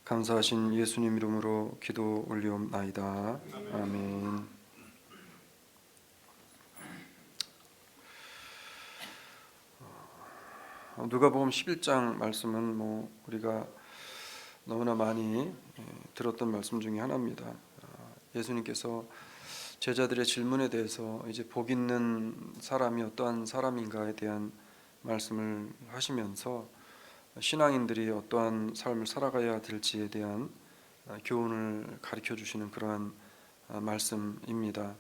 감사하신 예수님 이름으로 기도 올리옵나이다. 아멘. 누가복음 11장 말씀은 우리가 너무나 많이 들었던 말씀 중에 하나입니다. 예수님께서 제자들의 질문에 대해서 이제 복 있는 사람이 어떠한 사람인가에 대한 말씀을 하시면서 신앙인들이 어떠한 삶을 살아가야 될지에 대한 교훈을 가르쳐 주시는 그러한 말씀입니다.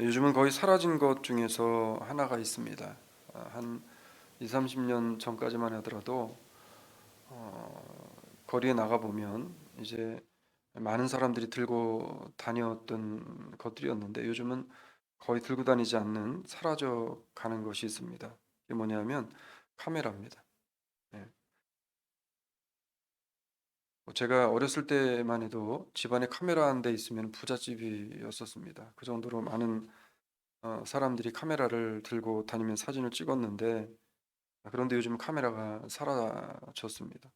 요즘은 거의 사라진 것 중에서 하나가 있습니다. 한 20, 30년 전까지만 하더라도 거리에 나가 보면 이제 많은 사람들이 들고 다녔던 것들이었는데 요즘은 거의 들고 다니지 않는 사라져 가는 것이 있습니다. 이게 뭐냐면 카메라입니다. 예. 제가 어렸을 때만 해도 집안에 카메라 한 대 있으면 부잣집이었었습니다. 그 정도로 많은 사람들이 카메라를 들고 다니면 사진을 찍었는데 그런데 요즘 카메라가 사라졌습니다.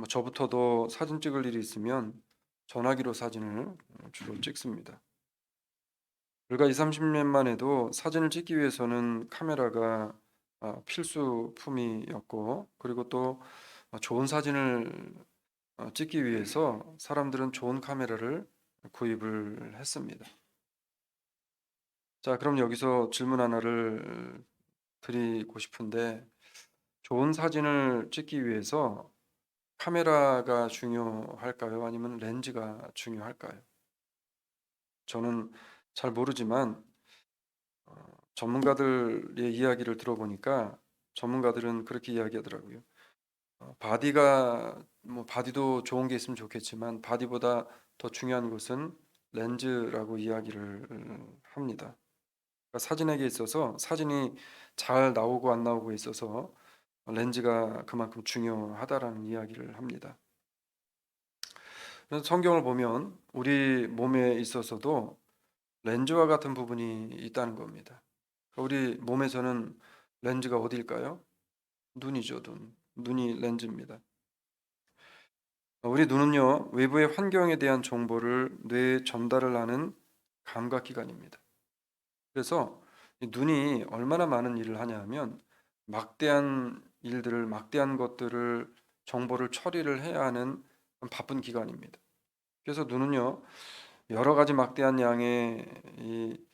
저부터도 사진 찍을 일이 있으면 전화기로 사진을 주로 찍습니다. 불과 2, 30년만 해도 사진을 찍기 위해서는 카메라가 필수품이었고 그리고 또 좋은 사진을 찍기 위해서 사람들은 좋은 카메라를 구입을 했습니다. 자, 그럼 여기서 질문 하나를 드리고 싶은데 좋은 사진을 찍기 위해서 카메라가 중요할까요? 아니면 렌즈가 중요할까요? 저는 잘 모르지만 전문가들의 이야기를 들어보니까 전문가들은 그렇게 이야기하더라고요. 바디도 좋은 게 있으면 좋겠지만 바디보다 더 중요한 것은 렌즈라고 이야기를 합니다. 그러니까 사진에게 있어서 사진이 잘 나오고 안 나오고에 있어서 렌즈가 그만큼 중요하다라는 이야기를 합니다. 그래서 성경을 보면 우리 몸에 있어서도 렌즈와 같은 부분이 있다는 겁니다. 우리 몸에서는 렌즈가 어디일까요? 눈이죠, 눈. 눈이 렌즈입니다. 우리 눈은요, 외부의 환경에 대한 정보를 뇌에 전달을 하는 감각기관입니다. 그래서 이 눈이 얼마나 많은 일을 하냐면 막대한 것들을 정보를 처리를 해야 하는 바쁜 기관입니다. 그래서 눈은요, 여러 가지 막대한 양의 이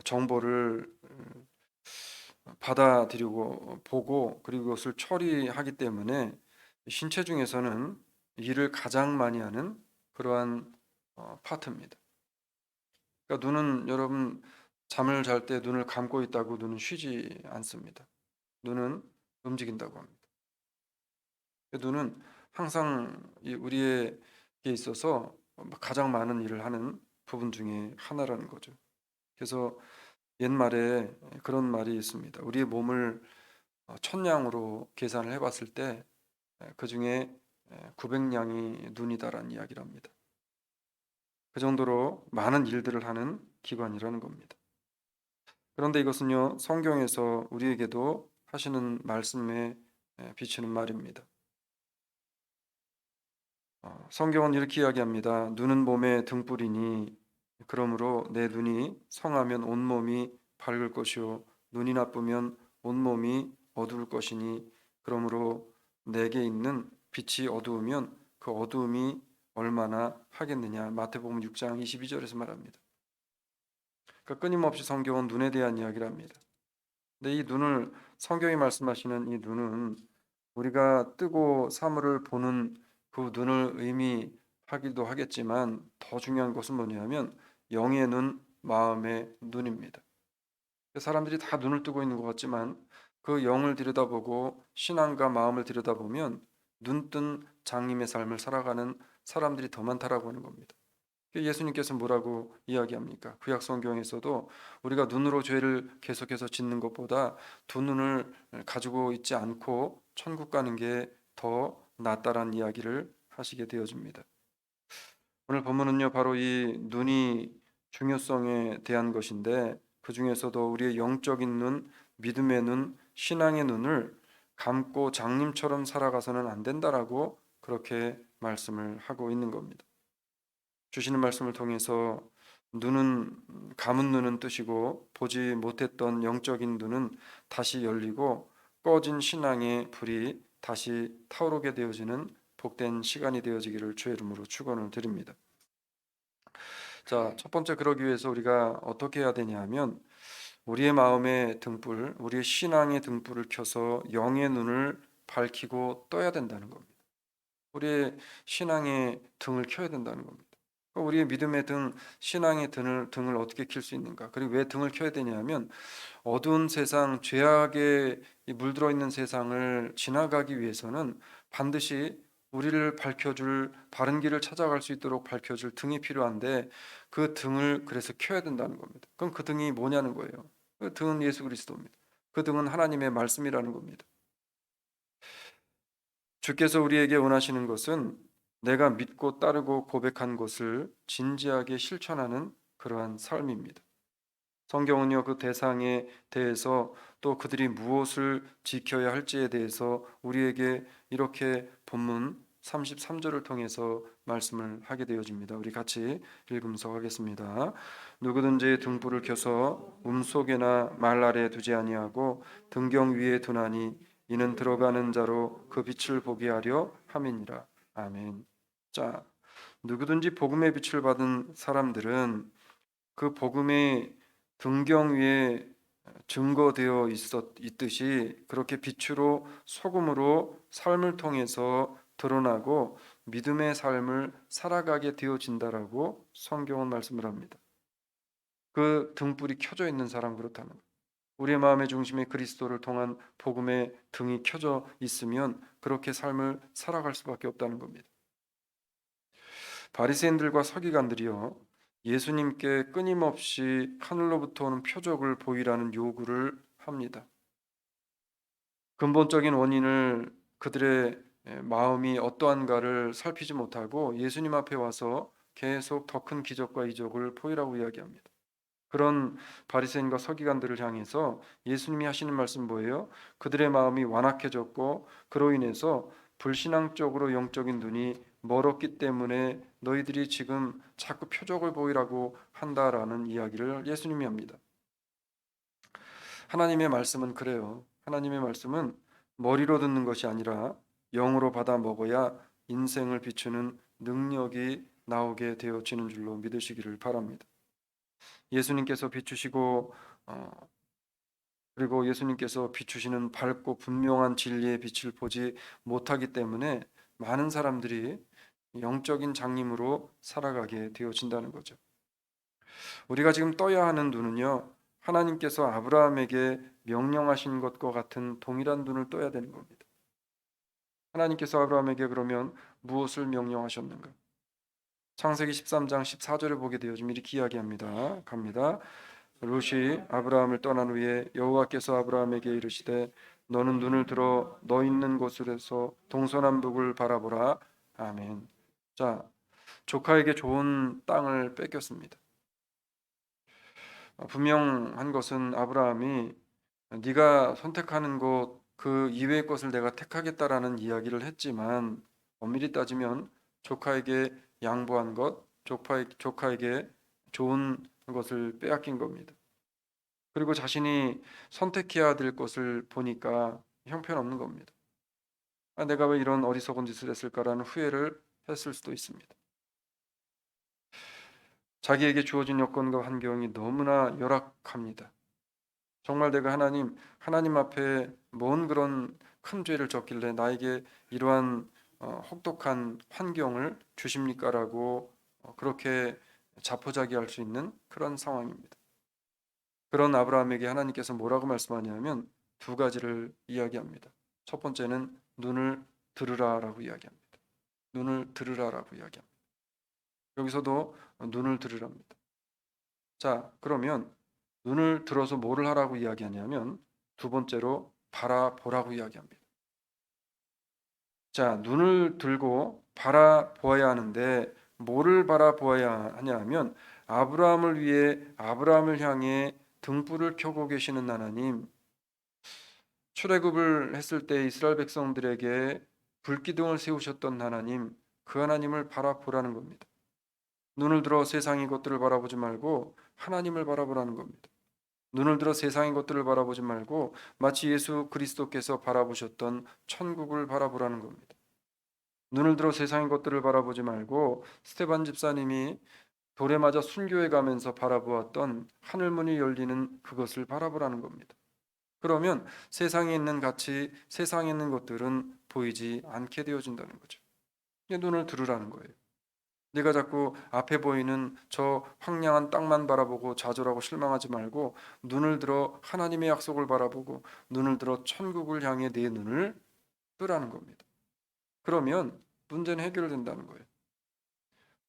정보를 받아들이고 보고 그리고 그것을 처리하기 때문에 신체 중에서는 일을 가장 많이 하는 그러한 파트입니다. 그러니까 눈은 여러분 잠을 잘 때 눈을 감고 있다고 눈은 쉬지 않습니다. 눈은 움직인다고 합니다. 눈은 항상 우리에게 있어서 가장 많은 일을 하는 부분 중에 하나라는 거죠. 그래서 옛말에 그런 말이 있습니다. 우리의 몸을 천냥으로 계산을 해봤을 때 그 중에 900냥이 눈이다라는 이야기를 합니다. 그 정도로 많은 일들을 하는 기관이라는 겁니다. 그런데 이것은요, 성경에서 우리에게도 하시는 말씀에 비치는 말입니다. 성경은 이렇게 이야기합니다. 눈은 몸의 등불이니 그러므로 내 눈이 성하면 온몸이 밝을 것이요 눈이 나쁘면 온몸이 어두울 것이니 그러므로 내게 있는 빛이 어두우면 그 어두움이 얼마나 하겠느냐. 마태복음 6장 22절에서 말합니다. 그러니까 끊임없이 성경은 눈에 대한 이야기를 합니다. 근데 이 눈을 성경이 말씀하시는 이 눈은 우리가 뜨고 사물을 보는 그 눈을 의미하기도 하겠지만 더 중요한 것은 뭐냐면 영의 눈, 마음의 눈입니다. 사람들이 다 눈을 뜨고 있는 것 같지만 그 영을 들여다보고 신앙과 마음을 들여다보면 눈뜬 장님의 삶을 살아가는 사람들이 더 많다라고 하는 겁니다. 예수님께서 뭐라고 이야기합니까? 구약 성경에서도 우리가 눈으로 죄를 계속해서 짓는 것보다 두 눈을 가지고 있지 않고 천국 가는 게 더 낫다라는 이야기를 하시게 되어집니다. 오늘 본문은요, 바로 이 눈이 중요성에 대한 것인데 그 중에서도 우리의 영적인 눈, 믿음의 눈, 신앙의 눈을 감고 장님처럼 살아가서는 안 된다라고 그렇게 말씀을 하고 있는 겁니다. 주시는 말씀을 통해서 눈은 감은 눈은 뜨시고 보지 못했던 영적인 눈은 다시 열리고 꺼진 신앙의 불이 다시 타오르게 되어지는 복된 시간이 되어지기를 주의 이름으로 축원을 드립니다. 자, 첫 번째 그러기 위해서 우리가 어떻게 해야 되냐 하면 우리의 마음의 등불, 우리의 신앙의 등불을 켜서 영의 눈을 밝히고 떠야 된다는 겁니다. 우리의 신앙의 등을 켜야 된다는 겁니다. 우리의 믿음의 등, 신앙의 등을 어떻게 켤 수 있는가? 그리고 왜 등을 켜야 되냐면 어두운 세상, 죄악에 물들어 있는 세상을 지나가기 위해서는 반드시 우리를 밝혀줄 바른 길을 찾아갈 수 있도록 밝혀줄 등이 필요한데 그 등을 그래서 켜야 된다는 겁니다. 그럼 그 등이 뭐냐는 거예요. 그 등은 예수 그리스도입니다. 그 등은 하나님의 말씀이라는 겁니다. 주께서 우리에게 원하시는 것은 내가 믿고 따르고 고백한 것을 진지하게 실천하는 그러한 삶입니다. 성경은요, 그 대상에 대해서 또 그들이 무엇을 지켜야 할지에 대해서 우리에게 이렇게 본문 33절을 통해서 말씀을 하게 되어집니다. 우리 같이 읽으면서 하겠습니다. 누구든지 등불을 켜서 음속에나 말 아래 두지 아니하고 등경 위에 두나니 이는 들어가는 자로 그 빛을 보게 하려 함이니라. 아멘. 자, 누구든지 복음의 빛을 받은 사람들은 그 복음의 등경 위에 증거되어 있듯이 그렇게 빛으로 소금으로 삶을 통해서 드러나고 믿음의 삶을 살아가게 되어진다라고 성경은 말씀을 합니다. 그 등불이 켜져 있는 사람 그렇다는 거예요. 우리의 마음의 중심에 그리스도를 통한 복음의 등이 켜져 있으면 그렇게 삶을 살아갈 수밖에 없다는 겁니다. 바리새인들과 서기관들이요, 예수님께 끊임없이 하늘로부터 오는 표적을 보이라는 요구를 합니다. 근본적인 원인을 그들의 마음이 어떠한가를 살피지 못하고 예수님 앞에 와서 계속 더 큰 기적과 이적을 보이라고 이야기합니다. 그런 바리새인과 서기관들을 향해서 예수님이 하시는 말씀 뭐예요? 그들의 마음이 완악해졌고 그로 인해서 불신앙적으로 영적인 눈이 멀었기 때문에 너희들이 지금 자꾸 표적을 보이라고 한다라는 이야기를 예수님이 합니다. 하나님의 말씀은 그래요. 하나님의 말씀은 머리로 듣는 것이 아니라 영으로 받아 먹어야 인생을 비추는 능력이 나오게 되어지는 줄로 믿으시기를 바랍니다. 예수님께서 비추시고 그리고 예수님께서 비추시는 밝고 분명한 진리의 빛을 보지 못하기 때문에 많은 사람들이 영적인 장님으로 살아가게 되어진다는 거죠. 우리가 지금 떠야 하는 눈은요, 하나님께서 아브라함에게 명령하신 것과 같은 동일한 눈을 떠야 되는 겁니다. 하나님께서 아브라함에게 그러면 무엇을 명령하셨는가? 창세기 13장 14절을 보게 되어 좀 이렇게 이야기합니다. 갑니다. 롯이 아브라함을 떠난 후에 여호와께서 아브라함에게 이르시되 너는 눈을 들어 너 있는 곳에서 동서남북을 바라보라. 아멘. 자, 조카에게 좋은 땅을 뺏겼습니다. 분명한 것은 아브라함이 네가 선택하는 곳 그 이외의 것을 내가 택하겠다라는 이야기를 했지만 엄밀히 따지면 조카에게 양보한 것, 조카에게 좋은 것을 빼앗긴 겁니다. 그리고 자신이 선택해야 될 것을 보니까 형편없는 겁니다. 내가 왜 이런 어리석은 짓을 했을까라는 후회를 했을 수도 있습니다. 자기에게 주어진 여건과 환경이 너무나 열악합니다. 정말 내가 하나님 앞에 뭔 그런 큰 죄를 졌길래 나에게 이러한 혹독한 환경을 주십니까라고 그렇게 자포자기할 수 있는 그런 상황입니다. 그런 아브라함에게 하나님께서 뭐라고 말씀하냐면 두 가지를 이야기합니다. 첫 번째는 눈을 들으라라고 이야기합니다. 눈을 들으라라고 이야기합니다. 여기서도 눈을 들으랍니다. 자, 그러면 눈을 들어서 뭐를 하라고 이야기하냐면 두 번째로 바라보라고 이야기합니다. 자, 눈을 들고 바라보아야 하는데 뭐를 바라보아야 하냐 하면 아브라함을 위해 아브라함을 향해 등불을 켜고 계시는 하나님, 출애굽을 했을 때 이스라엘 백성들에게 불기둥을 세우셨던 하나님, 그 하나님을 바라보라는 겁니다. 눈을 들어 세상의 것들을 바라보지 말고 하나님을 바라보라는 겁니다. 눈을 들어 세상의 것들을 바라보지 말고 마치 예수 그리스도께서 바라보셨던 천국을 바라보라는 겁니다. 눈을 들어 세상의 것들을 바라보지 말고 스테반 집사님이 돌에 맞아 순교해 가면서 바라보았던 하늘문이 열리는 그것을 바라보라는 겁니다. 그러면 세상에 있는 가치, 세상에 있는 것들은 보이지 않게 되어진다는 거죠. 눈을 들으라는 거예요. 내가 자꾸 앞에 보이는 저 황량한 땅만 바라보고 좌절하고 실망하지 말고 눈을 들어 하나님의 약속을 바라보고 눈을 들어 천국을 향해 내 눈을 뜨라는 겁니다. 그러면 문제는 해결된다는 거예요.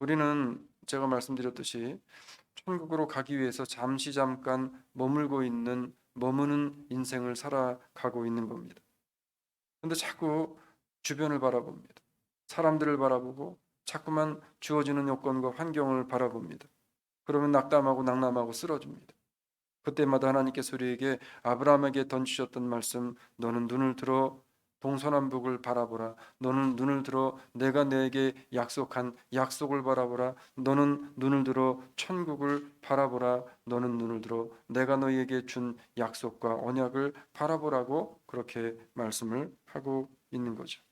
우리는 제가 말씀드렸듯이 천국으로 가기 위해서 잠시 잠깐 머무는 인생을 살아가고 있는 겁니다. 근데 자꾸 주변을 바라봅니다. 사람들을 바라보고 자꾸만 주어지는 여건과 환경을 바라봅니다. 그러면 낙담하고 낙담하고 쓰러집니다. 그때마다 하나님께서 우리에게 아브라함에게 던지셨던 말씀, 너는 눈을 들어 동서남북을 바라보라. 너는 눈을 들어 내가 내게 약속한 약속을 바라보라. 너는 눈을 들어 천국을 바라보라. 너는 눈을 들어 내가 너희에게 준 약속과 언약을 바라보라고 그렇게 말씀을 하고 있는 거죠.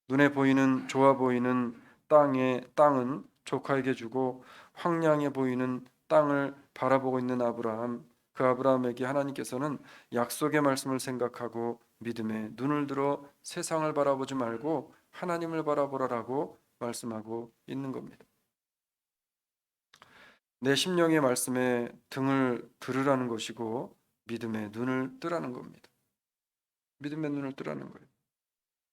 눈에 보이는 좋아 보이는 땅은 조카에게 주고 황량해 보이는 땅을 바라보고 있는 아브라함, 그 아브라함에게 하나님께서는 약속의 말씀을 생각하고 믿음에 눈을 들어 세상을 바라보지 말고 하나님을 바라보라라고 말씀하고 있는 겁니다. 내 심령의 말씀에 등을 들으라는 것이고 믿음의 눈을 뜨라는 겁니다. 믿음의 눈을 뜨라는 거예요.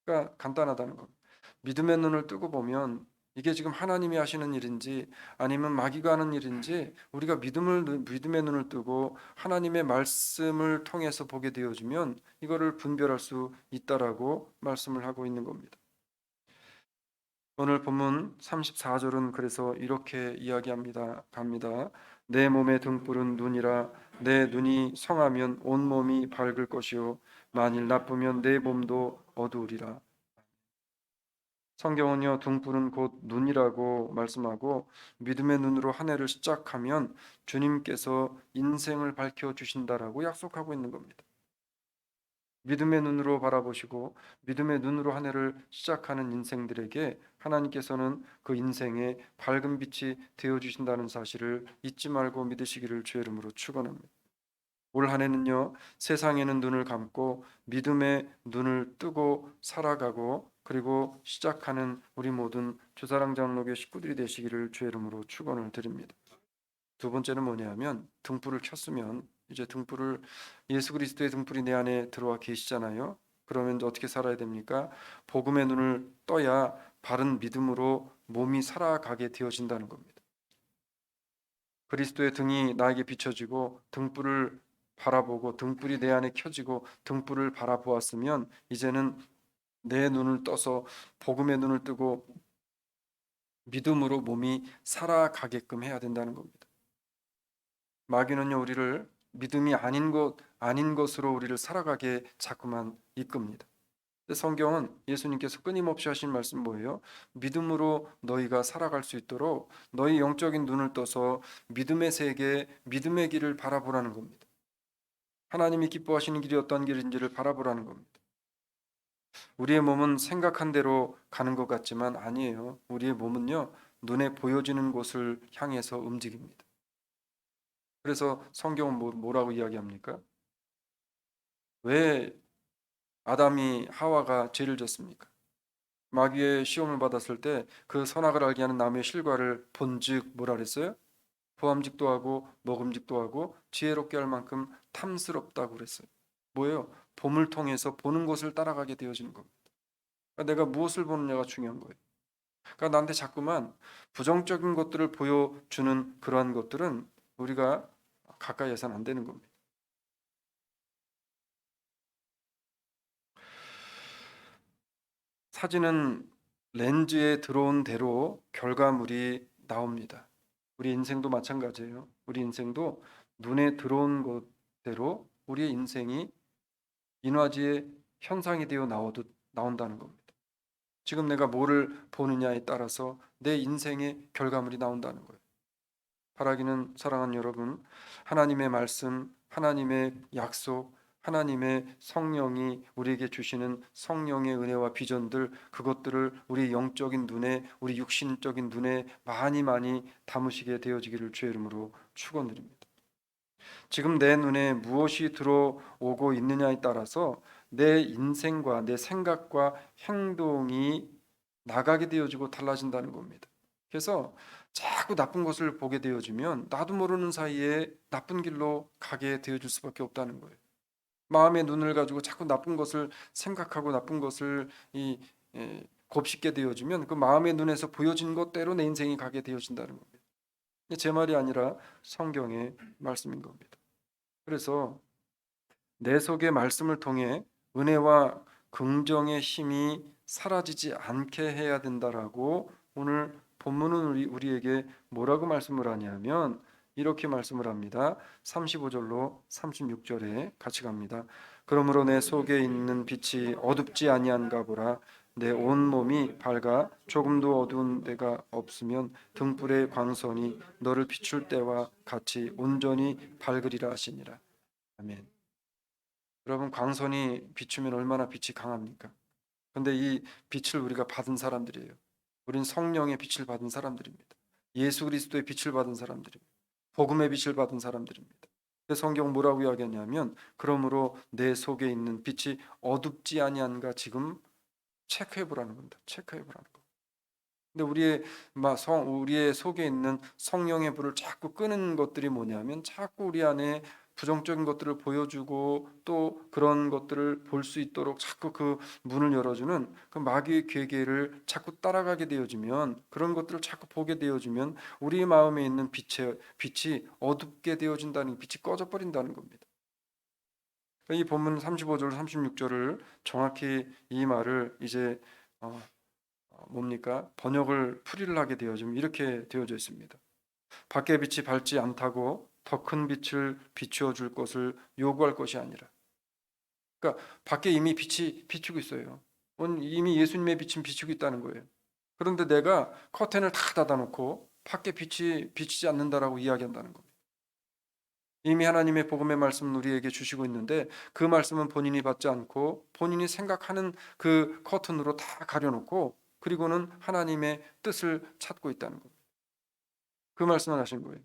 그러니까 간단하다는 겁니다. 믿음의 눈을 뜨고 보면 이게 지금 하나님이 하시는 일인지 아니면 마귀가 하는 일인지 우리가 믿음의 눈을 뜨고 하나님의 말씀을 통해서 보게 되어지면 이거를 분별할 수 있다라고 말씀을 하고 있는 겁니다. 오늘 본문 34절은 그래서 이렇게 이야기합니다. 갑니다. 내 몸의 등불은 눈이라 내 눈이 성하면 온 몸이 밝을 것이요 만일 나쁘면 내 몸도 어두우리라. 성경은요, 등불은 곧 눈이라고 말씀하고 믿음의 눈으로 한 해를 시작하면 주님께서 인생을 밝혀 주신다라고 약속하고 있는 겁니다. 믿음의 눈으로 바라보시고 믿음의 눈으로 한 해를 시작하는 인생들에게 하나님께서는 그 인생에 밝은 빛이 되어 주신다는 사실을 잊지 말고 믿으시기를 주의 이름으로 축원합니다. 올 한 해는요, 세상에는 눈을 감고 믿음의 눈을 뜨고 살아가고 그리고 시작하는 우리 모든 주사랑 장로교 식구들이 되시기를 주의 이름으로 축원을 드립니다. 두 번째는 뭐냐면 등불을 켰으면 이제 등불을 예수 그리스도의 등불이 내 안에 들어와 계시잖아요. 그러면 어떻게 살아야 됩니까? 복음의 눈을 떠야 바른 믿음으로 몸이 살아가게 되어진다는 겁니다. 그리스도의 등이 나에게 비춰지고 등불을 바라보고 등불이 내 안에 켜지고 등불을 바라보았으면 이제는 내 눈을 떠서 복음의 눈을 뜨고 믿음으로 몸이 살아가게끔 해야 된다는 겁니다. 마귀는요 우리를 믿음이 아닌 것으로 우리를 살아가게 자꾸만 이끕니다. 성경은 예수님께서 끊임없이 하신 말씀 뭐예요? 믿음으로 너희가 살아갈 수 있도록 너희 영적인 눈을 떠서 믿음의 세계, 믿음의 길을 바라보라는 겁니다. 하나님이 기뻐하시는 길이 어떤 길인지를 바라보라는 겁니다. 우리의 몸은 생각한 대로 가는 것 같지만 아니에요. 우리의 몸은요, 눈에 보여지는 곳을 향해서 움직입니다. 그래서 성경은 뭐라고 이야기합니까? 왜 아담이 하와가 죄를 졌습니까? 마귀의 시험을 받았을 때 그 선악을 알게 하는 나무의 실과를 본즉 뭐라 그랬어요? 보암직도 하고 먹음직도 하고 지혜롭게 할 만큼 탐스럽다고 그랬어요. 뭐예요? 봄을 통해서 보는 것을 따라가게 되어지는 겁니다. 그러니까 내가 무엇을 보느냐가 중요한 거예요. 그러니까 나한테 자꾸만 부정적인 것들을 보여주는 그러한 것들은 우리가 가까이 해서는 안 되는 겁니다. 사진은 렌즈에 들어온 대로 결과물이 나옵니다. 우리 인생도 마찬가지예요. 우리 인생도 눈에 들어온 것대로 우리의 인생이 인화지의 현상이 되어 나오듯 나온다는 겁니다. 지금 내가 뭐를 보느냐에 따라서 내 인생의 결과물이 나온다는 거예요. 바라기는 사랑하는 여러분, 하나님의 말씀, 하나님의 약속, 하나님의 성령이 우리에게 주시는 성령의 은혜와 비전들, 그것들을 우리 영적인 눈에, 우리 육신적인 눈에 많이 많이 담으시게 되어지기를 주의 이름으로 축원드립니다. 지금 내 눈에 무엇이 들어오고 있느냐에 따라서 내 인생과 내 생각과 행동이 나가게 되어지고 달라진다는 겁니다. 그래서 자꾸 나쁜 것을 보게 되어지면 나도 모르는 사이에 나쁜 길로 가게 되어질 수밖에 없다는 거예요. 마음의 눈을 가지고 자꾸 나쁜 것을 생각하고 나쁜 것을 곱씹게 되어지면 그 마음의 눈에서 보여진 것대로 내 인생이 가게 되어진다는 겁니다. 제 말이 아니라 성경의 말씀인 겁니다. 그래서 내 속의 말씀을 통해 은혜와 긍정의 힘이 사라지지 않게 해야 된다라고 오늘 본문은 우리에게 뭐라고 말씀을 하냐면 이렇게 말씀을 합니다. 35절로 36절에 같이 갑니다. 그러므로 내 속에 있는 빛이 어둡지 아니한가 보라. 내 온몸이 밝아 조금도 어두운 데가 없으면 등불의 광선이 너를 비출 때와 같이 온전히 밝으리라 하시니라. 아멘. 여러분, 광선이 비추면 얼마나 빛이 강합니까? 근데 이 빛을 우리가 받은 사람들이에요. 우린 성령의 빛을 받은 사람들입니다. 예수 그리스도의 빛을 받은 사람들입니다. 복음의 빛을 받은 사람들입니다. 그래서 성경 뭐라고 이야기하냐면 그러므로 내 속에 있는 빛이 어둡지 아니한가 지금 체크해 보라는 겁니다. 체크해 보라는 거. 근데 우리의 속에 있는 성령의 불을 자꾸 끄는 것들이 뭐냐면 자꾸 우리 안에 부정적인 것들을 보여주고 또 그런 것들을 볼 수 있도록 자꾸 그 문을 열어주는 그 마귀의 괴계를 자꾸 따라가게 되어지면 그런 것들을 자꾸 보게 되어지면 우리 마음에 있는 빛이 어둡게 되어진다는, 빛이 꺼져버린다는 겁니다. 이 본문 35절 36절을 정확히 이 말을 이제 뭡니까? 번역을 풀이를 하게 되어지면 이렇게 되어져 있습니다. 밖의 빛이 밝지 않다고 더 큰 빛을 비추어 줄 것을 요구할 것이 아니라, 그러니까 밖에 이미 빛이 비추고 있어요. 이미 예수님의 빛은 비추고 있다는 거예요. 그런데 내가 커튼을 다 닫아놓고 밖에 빛이 비치지 않는다라고 이야기한다는 겁니다. 이미 하나님의 복음의 말씀은 우리에게 주시고 있는데 그 말씀은 본인이 받지 않고 본인이 생각하는 그 커튼으로 다 가려놓고 그리고는 하나님의 뜻을 찾고 있다는 겁니다. 그 말씀을 하신 거예요.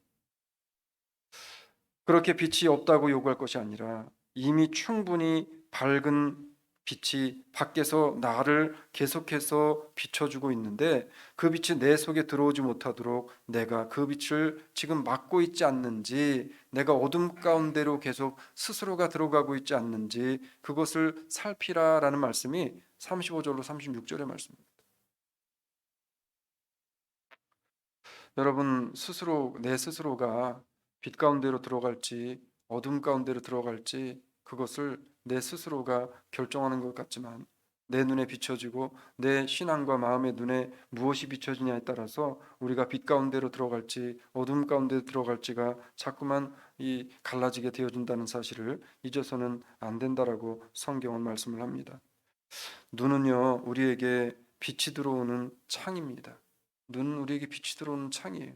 그렇게 빛이 없다고 요구할 것이 아니라 이미 충분히 밝은 빛이 밖에서 나를 계속해서 비춰주고 있는데 그 빛이 내 속에 들어오지 못하도록 내가 그 빛을 지금 막고 있지 않는지, 내가 어둠 가운데로 계속 스스로가 들어가고 있지 않는지 그것을 살피라라는 말씀이 35절로 36절의 말씀입니다. 여러분, 내 스스로가 빛 가운데로 들어갈지 어둠 가운데로 들어갈지 그것을 내 스스로가 결정하는 것 같지만 내 눈에 비춰지고 내 신앙과 마음의 눈에 무엇이 비춰지냐에 따라서 우리가 빛 가운데로 들어갈지 어둠 가운데 들어갈지가 자꾸만 이 갈라지게 되어진다는 사실을 잊어서는 안 된다라고 성경은 말씀을 합니다. 눈은요, 우리에게 빛이 들어오는 창입니다. 눈은 우리에게 빛이 들어오는 창이에요.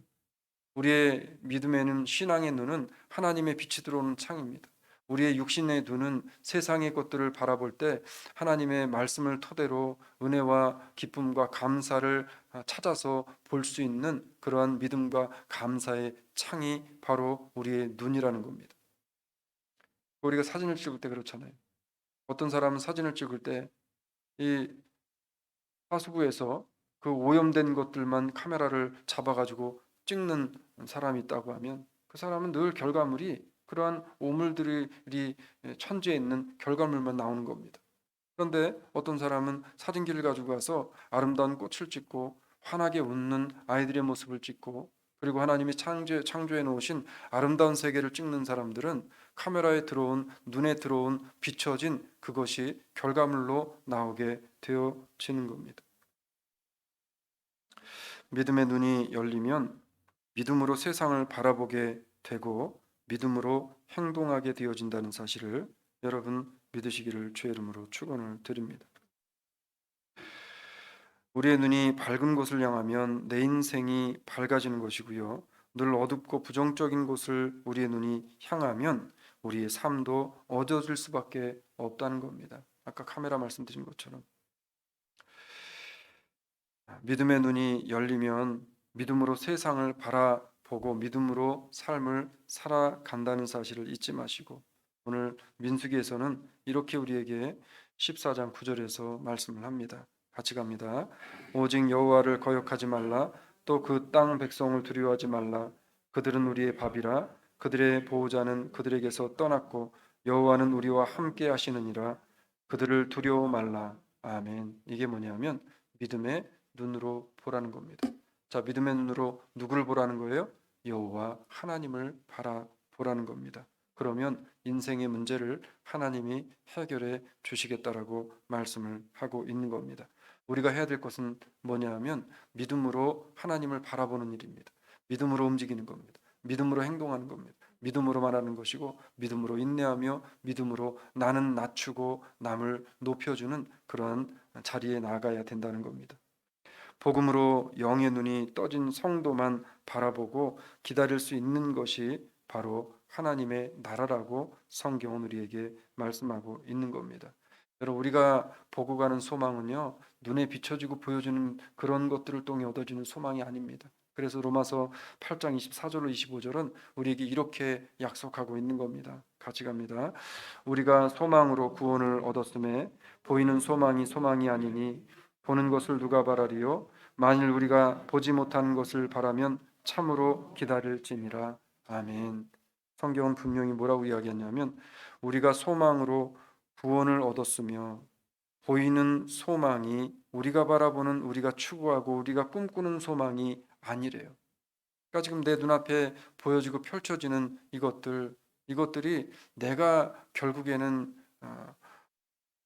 우리의 믿음에는, 신앙의 눈은 하나님의 빛이 들어오는 창입니다. 우리의 육신의 눈은 세상의 것들을 바라볼 때 하나님의 말씀을 토대로 은혜와 기쁨과 감사를 찾아서 볼 수 있는 그러한 믿음과 감사의 창이 바로 우리의 눈이라는 겁니다. 우리가 사진을 찍을 때 그렇잖아요. 어떤 사람은 사진을 찍을 때 이 하수구에서 그 오염된 것들만 카메라를 잡아가지고 찍는 사람이 있다고 하면 그 사람은 늘 결과물이 그러한 오물들이 천지에 있는 결과물만 나오는 겁니다. 그런데 어떤 사람은 사진기를 가지고 가서 아름다운 꽃을 찍고 환하게 웃는 아이들의 모습을 찍고 그리고 하나님이 창조해 놓으신 아름다운 세계를 찍는 사람들은 카메라에 들어온, 눈에 들어온 비춰진 그것이 결과물로 나오게 되어지는 겁니다. 믿음의 눈이 열리면 믿음으로 세상을 바라보게 되고 믿음으로 행동하게 되어진다는 사실을 여러분 믿으시기를 주의 이름으로 축원을 드립니다. 우리의 눈이 밝은 곳을 향하면 내 인생이 밝아지는 것이고요. 늘 어둡고 부정적인 곳을 우리의 눈이 향하면 우리의 삶도 어두워질 수밖에 없다는 겁니다. 아까 카메라 말씀드린 것처럼 믿음의 눈이 열리면 믿음으로 세상을 바라보고 믿음으로 삶을 살아간다는 사실을 잊지 마시고, 오늘 민수기에서는 이렇게 우리에게 14장 9절에서 말씀을 합니다. 같이 갑니다. 오직 여호와를 거역하지 말라. 또 그 땅 백성을 두려워하지 말라. 그들은 우리의 밥이라. 그들의 보호자는 그들에게서 떠났고 여호와는 우리와 함께 하시느니라. 그들을 두려워 말라. 아멘. 이게 뭐냐면 믿음의 눈으로 보라는 겁니다. 자, 믿음의 눈으로 누구를 보라는 거예요? 여호와 하나님을 바라보라는 겁니다. 그러면 인생의 문제를 하나님이 해결해 주시겠다라고 말씀을 하고 있는 겁니다. 우리가 해야 될 것은 뭐냐면 믿음으로 하나님을 바라보는 일입니다. 믿음으로 움직이는 겁니다. 믿음으로 행동하는 겁니다. 믿음으로 말하는 것이고 믿음으로 인내하며 믿음으로 나는 낮추고 남을 높여주는 그런 자리에 나아가야 된다는 겁니다. 복음으로 영의 눈이 떠진 성도만 바라보고 기다릴 수 있는 것이 바로 하나님의 나라라고 성경은 우리에게 말씀하고 있는 겁니다. 여러분, 우리가 보고 가는 소망은요, 눈에 비춰지고 보여주는 그런 것들을 통해 얻어지는 소망이 아닙니다. 그래서 로마서 8장 24절로 25절은 우리에게 이렇게 약속하고 있는 겁니다. 같이 갑니다. 우리가 소망으로 구원을 얻었음에 보이는 소망이 소망이 아니니 보는 것을 누가 바라리요? 만일 우리가 보지 못하는 것을 바라면 참으로 기다릴지니라. 아멘. 성경은 분명히 뭐라고 이야기했냐면 우리가 소망으로 구원을 얻었으며 보이는 소망이 우리가 바라보는, 우리가 추구하고 우리가 꿈꾸는 소망이 아니래요. 그러니까 지금 내 눈앞에 보여지고 펼쳐지는 이것들이 내가 결국에는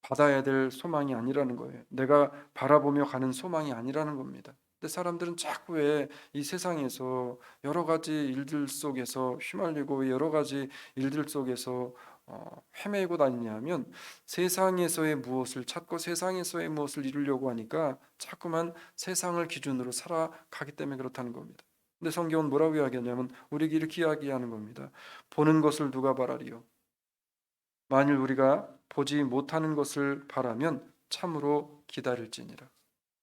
받아야 될 소망이 아니라는 거예요. 내가 바라보며 가는 소망이 아니라는 겁니다. 근데 사람들은 자꾸 왜 이 세상에서 여러 가지 일들 속에서 휘말리고 여러 가지 일들 속에서 헤매고 다니냐면 세상에서의 무엇을 찾고 세상에서의 무엇을 이루려고 하니까 자꾸만 세상을 기준으로 살아가기 때문에 그렇다는 겁니다. 근데 성경은 뭐라고 이야기하냐면 우리에게 이렇게 이야기하는 겁니다. 보는 것을 누가 바라리요? 만일 우리가 보지 못하는 것을 바라면 참으로 기다릴지니라.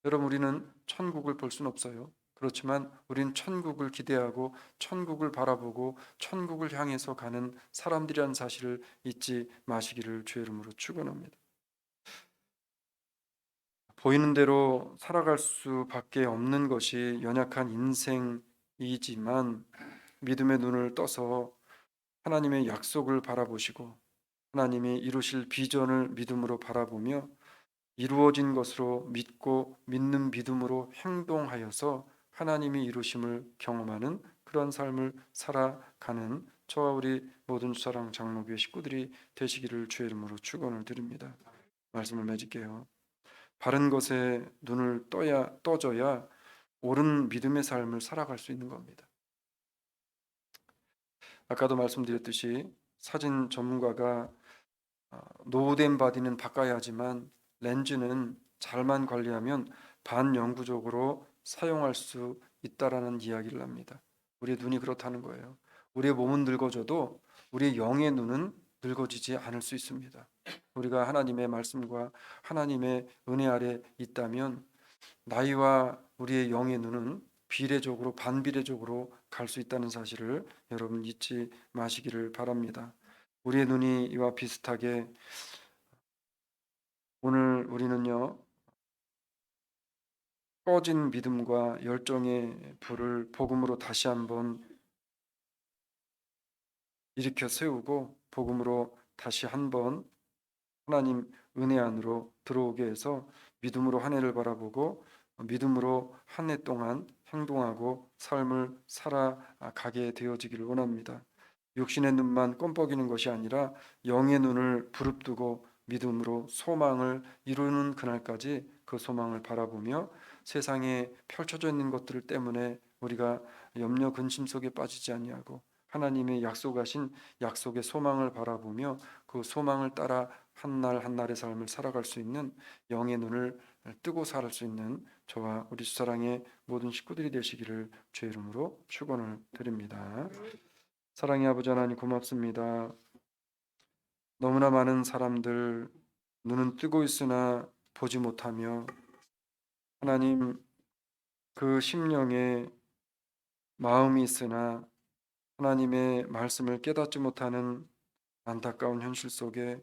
여러분, 우리는 천국을 볼 수는 없어요. 그렇지만 우리는 천국을 기대하고 천국을 바라보고 천국을 향해서 가는 사람들이라는 사실을 잊지 마시기를 주의 이름으로 축원합니다. 보이는 대로 살아갈 수밖에 없는 것이 연약한 인생이지만 믿음의 눈을 떠서 하나님의 약속을 바라보시고 하나님이 이루실 비전을 믿음으로 바라보며 이루어진 것으로 믿고 믿는 믿음으로 행동하여서 하나님이 이루심을 경험하는 그런 삶을 살아가는 저와 우리 모든 사랑 장로교회 식구들이 되시기를 주의 이름으로 축원을 드립니다. 말씀을 맺을게요. 바른 것에 눈을 떠줘야 옳은 믿음의 삶을 살아갈 수 있는 겁니다. 아까도 말씀드렸듯이 사진 전문가가 노후된 바디는 바꿔야 하지만 렌즈는 잘만 관리하면 반영구적으로 사용할 수 있다라는 이야기를 합니다. 우리의 눈이 그렇다는 거예요. 우리의 몸은 늙어져도 우리의 영의 눈은 늙어지지 않을 수 있습니다. 우리가 하나님의 말씀과 하나님의 은혜 아래 있다면 나이와 우리의 영의 눈은 비례적으로 반비례적으로 갈 수 있다는 사실을 여러분 잊지 마시기를 바랍니다. 우리의 눈이 이와 비슷하게 오늘 우리는요, 꺼진 믿음과 열정의 불을 복음으로 다시 한번 일으켜 세우고 복음으로 다시 한번 하나님 은혜 안으로 들어오게 해서 믿음으로 한 해를 바라보고 믿음으로 한 해 동안 행동하고 삶을 살아가게 되어지기를 원합니다. 육신의 눈만 껌뻑이는 것이 아니라 영의 눈을 부릅뜨고 믿음으로 소망을 이루는 그날까지 그 소망을 바라보며 세상에 펼쳐져 있는 것들 때문에 우리가 염려 근심 속에 빠지지 아니하고 하나님의 약속하신 약속의 소망을 바라보며 그 소망을 따라 한 날 한 날의 삶을 살아갈 수 있는 영의 눈을 뜨고 살 수 있는 저와 우리 수사랑의 모든 식구들이 되시기를 주의 이름으로 축원을 드립니다. 사랑의 아버지 하나님 고맙습니다. 너무나 많은 사람들 눈은 뜨고 있으나 보지 못하며 하나님 그 심령에 마음이 있으나 하나님의 말씀을 깨닫지 못하는 안타까운 현실 속에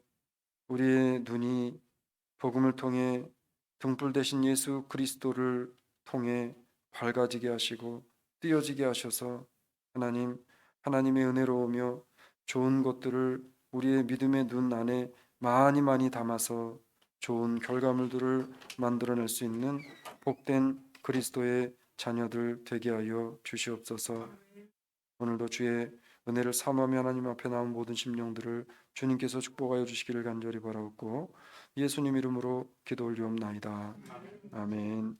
우리의 눈이 복음을 통해 등불 되신 예수 그리스도를 통해 밝아지게 하시고 띄어지게 하셔서 하나님의 은혜로우며 좋은 것들을 우리의 믿음의 눈 안에 많이 많이 담아서 좋은 결과물들을 만들어낼 수 있는 복된 그리스도의 자녀들 되게 하여 주시옵소서. 오늘도 주의 은혜를 사모하며 하나님 앞에 나온 모든 심령들을 주님께서 축복하여 주시기를 간절히 바라옵고 예수님 이름으로 기도 올리옵나이다. 아멘.